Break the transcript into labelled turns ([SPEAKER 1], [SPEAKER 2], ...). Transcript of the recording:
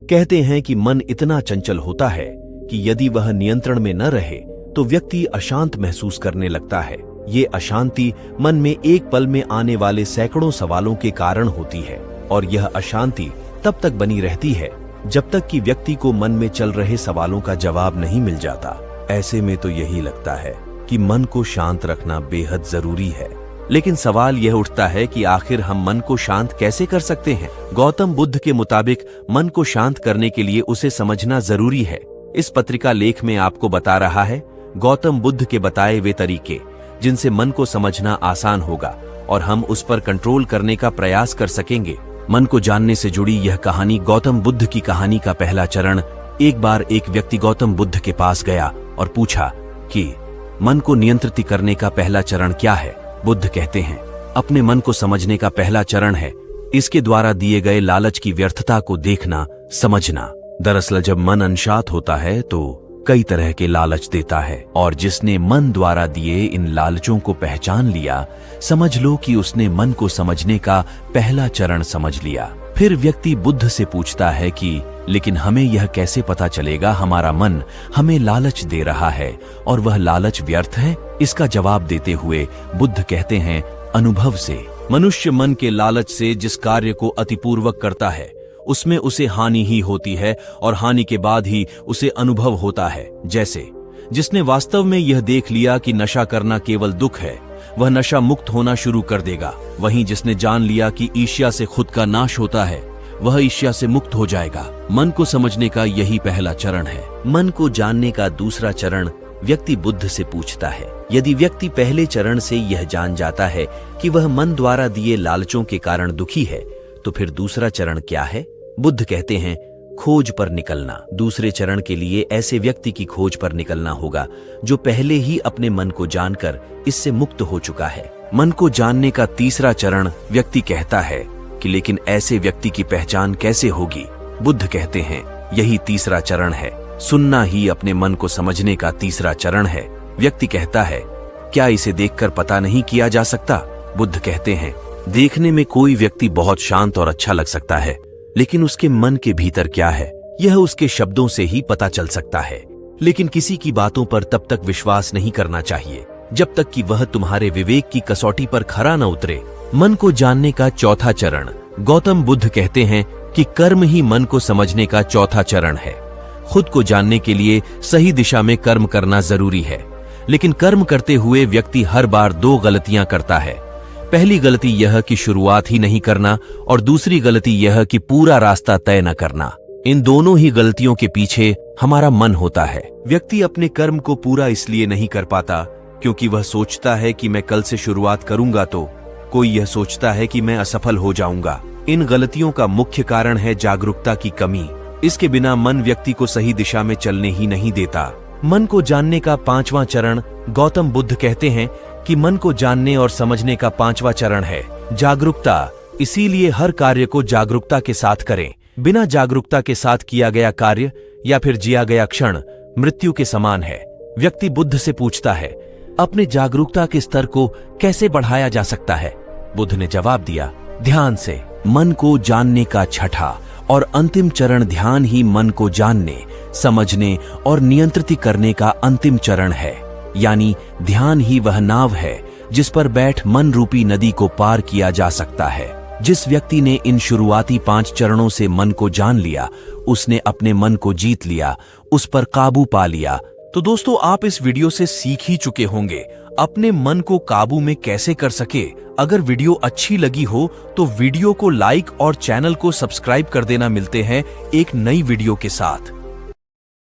[SPEAKER 1] कहते हैं कि मन इतना चंचल होता है कि यदि वह नियंत्रण में न रहे तो व्यक्ति अशांत महसूस करने लगता है। ये अशांति मन में एक पल में आने वाले सैकड़ों सवालों के कारण होती है और यह अशांति तब तक बनी रहती है जब तक कि व्यक्ति को मन में चल रहे सवालों का जवाब नहीं मिल जाता। ऐसे में तो यही लगता है कि मन को शांत रखना बेहद जरूरी है। लेकिन सवाल यह उठता है कि आखिर हम मन को शांत कैसे कर सकते हैं? गौतम बुद्ध के मुताबिक मन को शांत करने के लिए उसे समझना जरूरी है। इस पत्रिका लेख में आपको बता रहा है गौतम बुद्ध के बताए वे तरीके जिनसे मन को समझना आसान होगा और हम उस पर कंट्रोल करने का प्रयास कर सकेंगे। मन को जानने से जुड़ी यह कहानी गौतम बुद्ध की कहानी का पहला चरण। एक बार एक व्यक्ति गौतम बुद्ध के पास गया और पूछा कि मन को नियंत्रित करने का पहला चरण क्या है? बुद्ध कहते हैं, अपने मन को समझने का पहला चरण है इसके द्वारा दिए गए लालच की व्यर्थता को देखना, समझना। दरअसल जब मन अनशांत होता है तो कई तरह के लालच देता है और जिसने मन द्वारा दिए इन लालचों को पहचान लिया, समझ लो कि उसने मन को समझने का पहला चरण समझ लिया। फिर व्यक्ति बुद्ध से पूछता है कि लेकिन हमें यह कैसे पता चलेगा हमारा मन हमें लालच दे रहा है और वह लालच व्यर्थ है? इसका जवाब देते हुए बुद्ध कहते हैं, अनुभव से। मनुष्य मन के लालच से जिस कार्य को अतिपूर्वक करता है उसमें उसे हानि ही होती है और हानि के बाद ही उसे अनुभव होता है। जैसे जिसने वास्तव में यह देख लिया कि नशा करना केवल दुख है, वह नशा मुक्त होना शुरू कर देगा। वहीं जिसने जान लिया कि ईर्ष्या से खुद का नाश होता है, वह ईर्ष्या से मुक्त हो जाएगा। मन को समझने का यही पहला चरण है। मन को जानने का दूसरा चरण व्यक्ति बुद्ध से पूछता है। यदि व्यक्ति पहले चरण से यह जान जाता है कि वह मन द्वारा दिए लालचों के कारण दुखी है, तो फिर दूसरा चरण क्या है? बुद्ध कहते हैं, खोज पर निकलना। दूसरे चरण के लिए ऐसे व्यक्ति की खोज पर निकलना होगा जो पहले ही अपने मन को जानकर इससे मुक्त हो चुका है। मन को जानने का तीसरा चरण व्यक्ति कहता है कि लेकिन ऐसे व्यक्ति की पहचान कैसे होगी? बुद्ध कहते हैं, यही तीसरा चरण है। सुनना ही अपने मन को समझने का तीसरा चरण है। व्यक्ति कहता है, क्या इसे देखकर पता नहीं किया जा सकता? बुद्ध कहते हैं, देखने में कोई व्यक्ति बहुत शांत और अच्छा लग सकता है, लेकिन उसके मन के भीतर क्या है यह उसके शब्दों से ही पता चल सकता है। लेकिन किसी की बातों पर तब तक विश्वास नहीं करना चाहिए जब तक कि वह तुम्हारे विवेक की कसौटी पर खरा न उतरे। मन को जानने का चौथा चरण गौतम बुद्ध कहते हैं कि कर्म ही मन को समझने का चौथा चरण है। खुद को जानने के लिए सही दिशा में कर्म करना जरूरी है, लेकिन कर्म करते हुए व्यक्ति हर बार दो गलतियां करता है। पहली गलती यह कि शुरुआत ही नहीं करना और दूसरी गलती यह कि पूरा रास्ता तय न करना। इन दोनों ही गलतियों के पीछे हमारा मन होता है। व्यक्ति अपने कर्म को पूरा इसलिए नहीं कर पाता क्योंकि वह सोचता है कि मैं कल से शुरुआत करूंगा तो कोई यह सोचता है कि मैं असफल हो जाऊंगा। इन गलतियों का मुख्य कारण है जागरूकता की कमी। इसके बिना मन व्यक्ति को सही दिशा में चलने ही नहीं देता। मन को जानने का पांचवा चरण गौतम बुद्ध कहते हैं कि मन को जानने और समझने का पांचवा चरण है जागरूकता। इसीलिए हर कार्य को जागरूकता के साथ करें। बिना जागरूकता के साथ किया गया कार्य या फिर जिया गया क्षण मृत्यु के समान है। व्यक्ति बुद्ध से पूछता है, अपने जागरूकता के स्तर को कैसे बढ़ाया जा सकता है? बुद्ध ने जवाब दिया, ध्यान से। मन को जानने का छठा और अंतिम चरण ध्यान ही मन को जानने, समझने और नियंत्रित करने का अंतिम चरण है। यानी ध्यान ही वह नाव है जिस पर बैठ मन रूपी नदी को पार किया जा सकता है। जिस व्यक्ति ने इन शुरुआती 5 चरणों से मन को जान लिया, उसने अपने मन को जीत लिया, उस पर काबू पा लिया। तो दोस्तों, आप इस वीडियो से सीख ही चुके होंगे अपने मन को काबू में कैसे कर सके। अगर वीडियो अच्छी लगी हो तो वीडियो को लाइक और चैनल को सब्सक्राइब कर देना। मिलते हैं एक नई वीडियो के साथ।